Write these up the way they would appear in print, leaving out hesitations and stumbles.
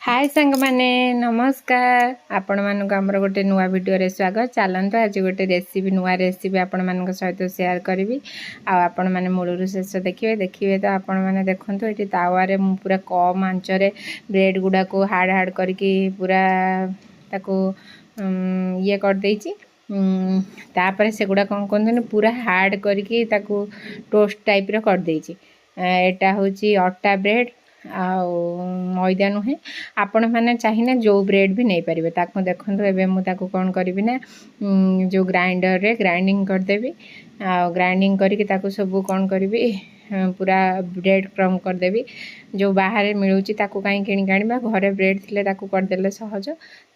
हाय सांग माने नमस्कार आपण मानक हमर गोटे नुआ वीडियो रे स्वागत। चलंतु आज गोटे रेसिपी नुआ रेसिपी आपण मानक सहित शेयर करबी आ आपण माने मूलरू शेष देखिए तो आपण माने देखंतु एटी तावा रे पूरा कम आंच रे ब्रेड गुडा को हार्ड हार्ड करके पूरा ताको ये कर देछि। तापर से गुडा कोन कोन पूरा हार्ड करके ताको टोस्ट टाइप रो कर देछि। एटा होची अट्टा ब्रेड आउ मैदा नुहे आपण मैंने चाहिए जो ब्रेड भी नहीं पारे ताको देखो एवं मुझे कौन करी ना जो ग्राइंडर रे ग्राइंडिंग करदेवी आ ग्राइंडिंग करके सब कौन करी पूरा ब्रेड क्रम करदेवी। जो बाहर मिलूँ ताको कहीं किणी आनिबा घरे ब्रेड थिले ताको करदेले सहज।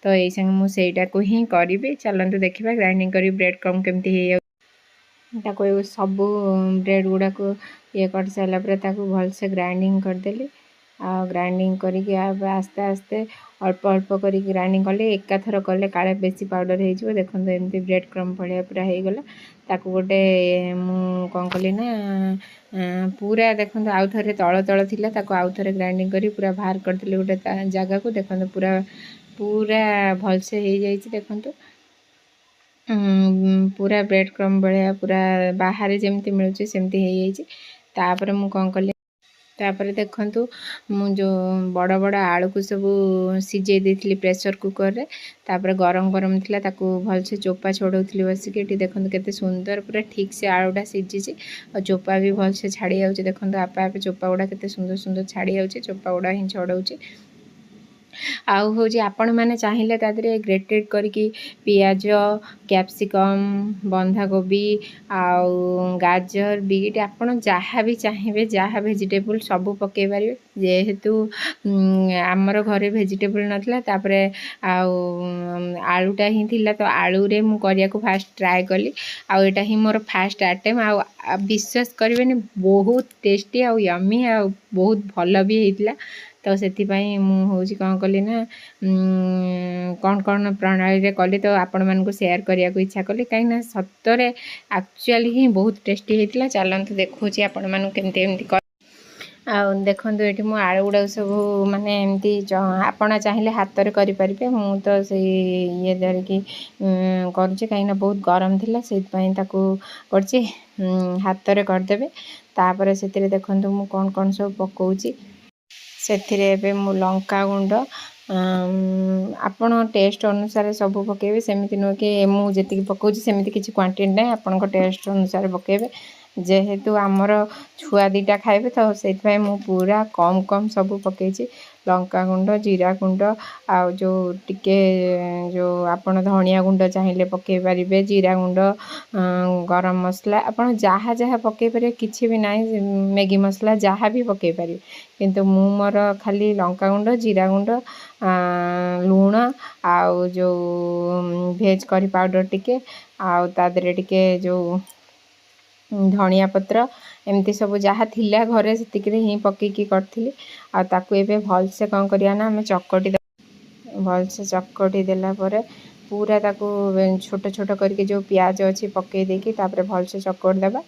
तो यही संगे मुझेटा को ही करी। चलतु देखा ग्राइंडिंग करी ब्रेड क्रम केमती हो सब ब्रेड गुड़ा को ये कर सारापर भलसे ग्राइंडिंग करदेली। ग्राइंडिंग करके आस्ते आस्ते अल्प अल्प कर ग्राइंडिंग कले एकाथर कले काले बेसी पाउडर हो देखो एमती ब्रेड क्रम भाया पूरा हो गला। ताकू गोटे मु कौन कली ना पूरा देखो आउ थे तल तल थिला ताकू आउ थे ग्राइंडिंग करी पूरा बाहर करदेली गोटे जगह को देखो पूरा पूरा भलसे हो जाइए। देखो पूरा ब्रेड क्रम भाया पूरा बाहर जमती मिलूँ सेमती हो जाइए। तापर मु कौन कली तापर देखंतु मु जो बड़ बड़ आलू को सब सिझे देथिली प्रेशर कुकर रे। तापर गरम गरम थिला ताकू भलसे चोपा छोड़ौथिली बसिके। एटी देखंतु केते सुंदर पूरा ठीक से आलूटा सिझिछि और चोपा भी भलसे छाड़ी जाउछि। देखंतु आपे आपे चोपा गुडा केते सुंदर सुंदर छाड़ी जाउछि। चोपा गुडा ही छड़ौछि। आउ हूँ आपण मैंने चाहिए तादे ग्रेटेड करके पियाज कैप्सिकम बंधाकोबी आउ गाजर बीट आपड़ जहाँ भी चाहिए जहाँ वेजिटेबल सब पकई पारे। जेहेतु आमर घरे वेजिटेबल नाला तापर आलूटा ही थिला तो आलू रे मु करिया को फास्ट ट्राए कली। आउ एटा ही मोर फास्ट अटेम्प्ट। आ विश्वास करें बहुत टेस्टी आउ यम्मी आ बहुत भल भी होता। तो से मुझे कौन कली ना कौन कौन प्रणाली रे कली तो आपण मानक शेयर करने को इच्छा कली कहीं सतरे एक्चुअली ही बहुत टेस्टी होता। चलते देखो आपण मानक केमती एमती देखो ये मो आलू गुड़ा सब माने एमती आपण चाहिए हाथ में करें। मु तो से ये धरिकी करुँचे कहीं बहुत गरम थिला से कर हाथ में करदे। तापर से देखो मु कौन कौन सब पकाउची से मु लंका गुंड आपण टेस्ट अनुसार सब पकेबे। सेमती नुह कि मुझे पकाउची सेमती किसी क्वांटिटी ना आपण टेस्ट अनुसार पकेबे। जेहेतु आमर छुआ दीटा खाइबे तो से मु पूरा कम कम सब पकईची। लंका गुंड जीरा गुंड आउ जो टिके जो आपण धनिया गुंड चाहिए पकई पारे जीरा गुंड गरम मसला आपण जहाँ जहाँ पकई पारे किसी भी ना मैगी मसला जहाँ भी पकई पारे। किंतु मु मोर खाली लंका गुंड जीरा गुंड लूण आउ जो भेज करी पाउडर टिके आउ तादरे टिके जो धनिया पत्र एमती सब जहाँ थिला घरे से ही पकईकी करथिली। आ ताकू एबे भलसे कौन करिया ना आम चकटी भलसे चकटी देला परे पूरा ताकू छोट छोट करके जो प्याज अच्छी पकई देकी तापर भलसे चकट देबा।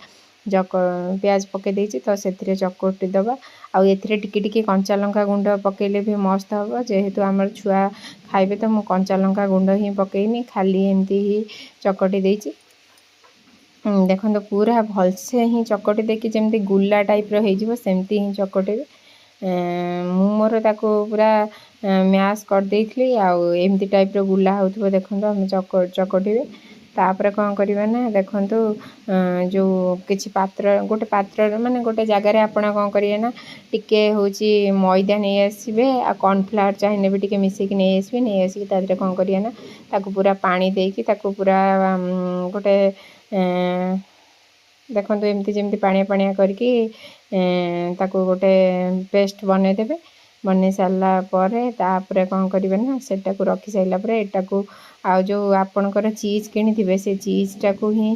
प्याज पकई देछि तो से चकटी देबा। आउ एथिरे टिके टिके कंचा लंका गुंड पकेले भी मस्त हम। जेहेतु आमर छुआ खाइबे तो मु कंचा लंका गुंड ही पकईनी खाली एमती ही चकटी देछि। देखो तो पूरा भलसे ही चकटी देकी जमती गुला टाइप रो सेमती ही चकटे। मु मोर ताको पूरा मैश कर देइथली आउ एमती टाइप रो गुला होथबो। देखो हम चकटिबे तापर कौन करबा ना देखो जो किछि पात्र गोटे पात्र माने गोटे जगार आपण कौन करिए ना टिके होची मैदा नहीं आसबे आ कॉर्नफ्लावर चाहिए भी टिके मिसेकी नहीं आसबे। नहीं आसिक तादरे कौन करिए ना ताको पूरा पानी देकी ताको पूरा गोटे देखो एमती जमती पानिया पानिया करके ताको गोटे पेस्ट बने देबे। बने सारा पर तापर कौन करेंगे ना सेटा को रखी सारा पर एटा को आ जो आपणकर चीज किनी से चीज टाको ही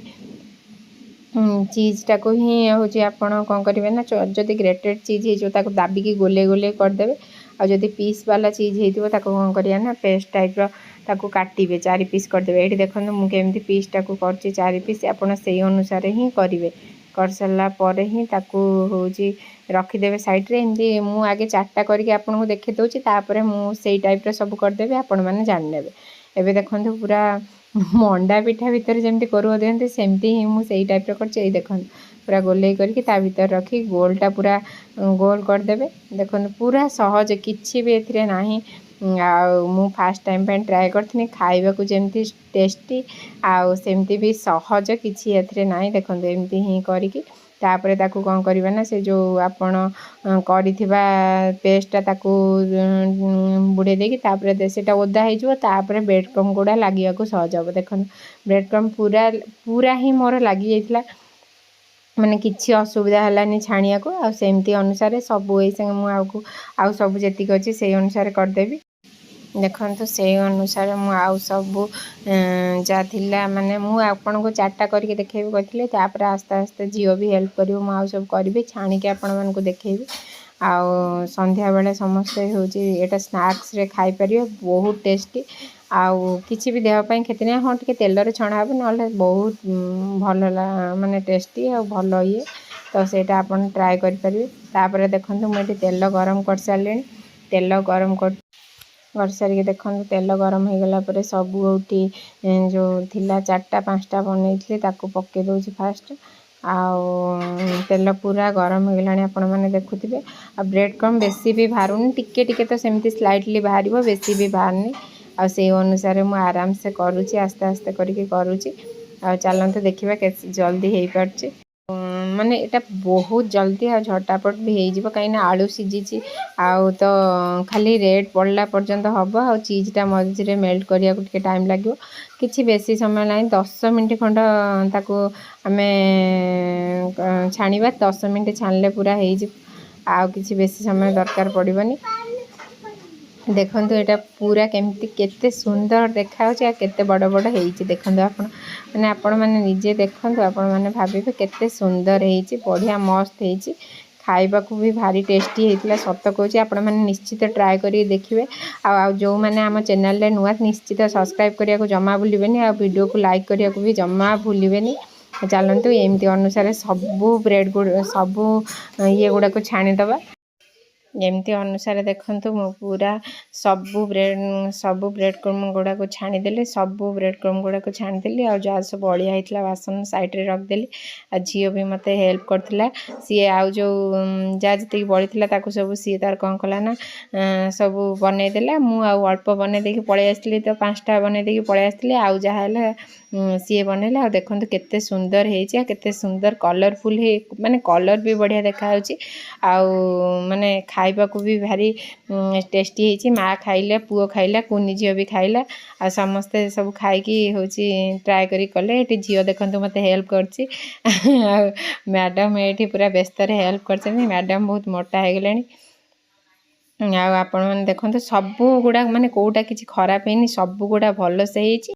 हूँ आपड़ कौन करेंगे ना जदि ग्रेटेड चीज हो दाबिकी गोले गोले करदे। आ जदि पीस वाला चीज हो कौन करिया ना पेस्ट टाइप ताको काटिबे 4 पीस करदे। ये देखो मुझे पीस टाको कर 4 पीस आपड़ से अनुसार ही करेंगे। କରିସାରିଲା ପରେ ହିଁ ତାକୁ ହେଉଛି ରଖିଦେବେ ସାଇଡ଼ରେ। ଏମିତି ମୁଁ ଆଗେ 4ଟା କରିକି ଆପଣଙ୍କୁ ଦେଖେଇ ଦେଉଛି, ତାପରେ ମୁଁ ସେଇ ଟାଇପ୍ର ସବୁ କରିଦେବି, ଆପଣମାନେ ଜାଣିନେବେ। ଏବେ ଦେଖନ୍ତୁ ପୁରା ମଣ୍ଡା ପିଠା ଭିତରେ ଯେମିତି କୋରୁଅ ଦିଅନ୍ତି ସେମିତି ହିଁ ମୁଁ ସେଇ ଟାଇପ୍ର କରିଛି। ଏଇ ଦେଖନ୍ତୁ ପୁରା ଗୋଲେଇ କରିକି ତା ଭିତରେ ରଖି ଗୋଲଟା ପୁରା ଗୋଲ କରିଦେବେ। ଦେଖନ୍ତୁ ପୁରା ସହଜ, କିଛି ବି ଏଥିରେ ନାହିଁ। ଆଉ ମୁଁ ଫାଷ୍ଟ ଟାଇମ୍ ପାଇଁ ଟ୍ରାଏ କରିଥିଲି, ଖାଇବାକୁ ଯେମିତି ଟେଷ୍ଟି ଆଉ ସେମିତି ବି ସହଜ, କିଛି ଏଥିରେ ନାହିଁ। ଦେଖନ୍ତୁ ଏମିତି ହିଁ କରିକି ତାପରେ ତାକୁ କ'ଣ କରିବା ନା, ସେ ଯେଉଁ ଆପଣ କରିଥିବା ପେଷ୍ଟଟା ତାକୁ ବୁଡ଼େଇ ଦେଇକି ତାପରେ ସେଇଟା ଓଦା ହେଇଯିବ, ତାପରେ ବ୍ରେଡ଼୍ କ୍ରମ୍ ଗୁଡ଼ା ଲାଗିବାକୁ ସହଜ ହେବ। ଦେଖନ୍ତୁ ବ୍ରେଡ଼୍ କ୍ରମ୍ ପୁରା ହିଁ ମୋର ଲାଗିଯାଇଥିଲା, ମାନେ କିଛି ଅସୁବିଧା ହେଲାନି ଛାଣିବାକୁ। ଆଉ ସେମିତି ଅନୁସାରେ ସବୁ ଏଇ ସାଙ୍ଗେ ମୁଁ ଆଉ ସବୁ ଯେତିକି ଅଛି ସେଇ ଅନୁସାରେ କରିଦେବି। ଦେଖନ୍ତୁ ସେଇ ଅନୁସାରେ ମୁଁ ଆଉ ସବୁ ଯାହା ଥିଲା, ମାନେ ମୁଁ ଆପଣଙ୍କୁ 4ଟା କରିକି ଦେଖେଇବି କହିଥିଲି, ତାପରେ ଆସ୍ତେ ଆସ୍ତେ ଝିଅ ବି ହେଲ୍ପ କରିବ, ମୁଁ ଆଉ ସବୁ କରିବି, ଛାଣିକି ଆପଣମାନଙ୍କୁ ଦେଖେଇବି। ଆଉ ସନ୍ଧ୍ୟାବେଳେ ସମସ୍ତେ ହେଉଛି ଏଇଟା ସ୍ନାକ୍ସରେ ଖାଇପାରିବେ, ବହୁତ ଟେଷ୍ଟି ଆଉ କିଛି ବି ଦେହ ପାଇଁ କ୍ଷତି ନାହିଁ। ହଁ ଟିକେ ତେଲରେ ଛଣା ହେବ, ନହେଲେ ବହୁତ ଭଲ ମାନେ ଟେଷ୍ଟି ଆଉ ଭଲ ଇଏ, ତ ସେଇଟା ଆପଣ ଟ୍ରାଏ କରିପାରିବେ। ତାପରେ ଦେଖନ୍ତୁ ମୁଁ ଏଠି ତେଲ ଗରମ କରିସାରିଲିଣି। ତେଲ ଗରମ କରିସାରିକି ଦେଖନ୍ତୁ ତେଲ ଗରମ ହେଇଗଲା ପରେ ସବୁ ଏଠି ଯେଉଁ ଥିଲା 4ଟା 5ଟା ବନେଇଥିଲି ତାକୁ ପକାଇ ଦେଉଛି ଫାଷ୍ଟ। ଆଉ ତେଲ ପୁରା ଗରମ ହେଇଗଲାଣି, ଆପଣମାନେ ଦେଖୁଥିବେ। ଆଉ ବ୍ରେଡ଼୍ କ୍ରମ୍ ବେଶୀ ବି ବାହାରୁନି, ଟିକେ ଟିକେ ତ ସେମିତି ସ୍ଲାଇଟଲି ବାହାରିବ, ବେଶୀ ବି ବାହାରୁନି। ଆଉ ସେଇ ଅନୁସାରେ ମୁଁ ଆରାମସେ କରୁଛି, ଆସ୍ତେ ଆସ୍ତେ କରିକି କରୁଛି। ଆଉ ଚାଲନ୍ତୁ ଦେଖିବା କେତେ ଜଲ୍ଦି ହେଇପାରୁଛି। ମାନେ ଏଇଟା ବହୁତ ଜଲ୍ଦି ଆଉ ଝଟାପଟ ବି ହେଇଯିବ, କାହିଁକିନା ଆଳୁ ସିଝିଛି। ଆଉ ତ ଖାଲି ରେଡ୍ ପଡ଼ିଲା ପର୍ଯ୍ୟନ୍ତ ହେବ, ଆଉ ଚିଜ୍ଟା ମଝିରେ ମେଲ୍ଟ କରିବାକୁ ଟିକେ ଟାଇମ୍ ଲାଗିବ। କିଛି ବେଶୀ ସମୟ ନାହିଁ, 10 ମିନିଟ୍ ଖଣ୍ଡ ତାକୁ ଆମେ ଛାଣିବା। 10 ମିନିଟ୍ ଛାଣିଲେ ପୁରା ହେଇଯିବ, ଆଉ କିଛି ବେଶୀ ସମୟ ଦରକାର ପଡ଼ିବନି। ଦେଖନ୍ତୁ ଏଇଟା ପୁରା କେତେ ସୁନ୍ଦର ଦେଖାହେଉଛି, ଆଉ କେତେ ବଡ଼ ବଡ଼ ହେଇଛି ଦେଖନ୍ତୁ। ଆପଣମାନେ ନିଜେ ଦେଖନ୍ତୁ, ଆପଣମାନେ ଭାବିବେ କେତେ ସୁନ୍ଦର ହେଇଛି, ବଢ଼ିଆ ମସ୍ତ ହେଇଛି। ଖାଇବାକୁ ବି ଭାରି ଟେଷ୍ଟି ହେଇଥିଲା, ସତ କହୁଛି। ଆପଣମାନେ ନିଶ୍ଚିତ ଟ୍ରାଏ କରିକି ଦେଖିବେ। ଆଉ ଯେଉଁମାନେ ଆମ ଚ୍ୟାନେଲରେ ନୂଆ, ନିଶ୍ଚିତ ସବସ୍କ୍ରାଇବ୍ କରିବାକୁ ଜମା ଭୁଲିବେନି, ଆଉ ଭିଡ଼ିଓକୁ ଲାଇକ୍ କରିବାକୁ ବି ଜମା ଭୁଲିବେନି। ଚାଲନ୍ତୁ ଏମିତି ଅନୁସାରେ ସବୁ ସବୁ ଇଏ ଗୁଡ଼ାକୁ ଛାଣିଦେବା। ଏମିତି ଅନୁସାରେ ଦେଖନ୍ତୁ ମୁଁ ପୁରା ସବୁ ବ୍ରେଡ଼୍ କ୍ରମ୍ ଗୁଡ଼ାକୁ ଛାଣିଦେଲି, ସବୁ ବ୍ରେଡ଼୍ କ୍ରମ୍ ଗୁଡ଼ାକୁ ଛାଣିଦେଲି। ଆଉ ଯାହା ସବୁ ଅଳିଆ ହେଇଥିଲା ବାସନ ସାଇଡ଼ରେ ରଖିଦେଲି। ଆଉ ଝିଅ ବି ମୋତେ ହେଲ୍ପ କରିଥିଲା, ସିଏ ଆଉ ଯେଉଁ ଯାହା ଯେତିକି ବଳିଥିଲା ତାକୁ ସବୁ ସିଏ ତାର କ'ଣ କଲା ନା ସବୁ ବନେଇଦେଲା। ମୁଁ ଆଉ ଅଳ୍ପ ବନେଇ ଦେଇକି ପଳେଇ ଆସିଥିଲି, ତ 5ଟା ବନେଇ ଦେଇକି ପଳେଇ ଆସିଥିଲି, ଆଉ ଯାହା ହେଲା ସିଏ ବନେଇଲା। ଆଉ ଦେଖନ୍ତୁ କେତେ ସୁନ୍ଦର ହେଇଛି, ଆଉ କେତେ ସୁନ୍ଦର କଲର୍ଫୁଲ୍ ମାନେ କଲର୍ ବି ବଢ଼ିଆ ଦେଖାହେଉଛି। ଆଉ ମାନେ ଖାଇବାକୁ ବି ଭାରି ଟେଷ୍ଟି ହେଇଛି। ମା ଖାଇଲା, ପୁଅ ଖାଇଲା, କୁନି ଝିଅ ବି ଖାଇଲା। ଆଉ ସମସ୍ତେ ସବୁ ଖାଇକି ହେଉଛି ଟ୍ରାଏ କରି କଲେ। ଏଠି ଝିଅ ଦେଖନ୍ତୁ ମୋତେ ହେଲ୍ପ କରିଛି। ଆଉ ମ୍ୟାଡ଼ାମ୍ ଏଇଠି ପୁରା ବ୍ୟସ୍ତରେ ହେଲ୍ପ କରିଛନ୍ତି। ମ୍ୟାଡ଼ାମ୍ ବହୁତ ମୋଟା ହେଇଗଲେଣି। ଆଉ ଆପଣମାନେ ଦେଖନ୍ତୁ ସବୁଗୁଡ଼ା ମାନେ କେଉଁଟା କିଛି ଖରାପ ହେଇନି, ସବୁଗୁଡ଼ା ଭଲସେ ହେଇଛି।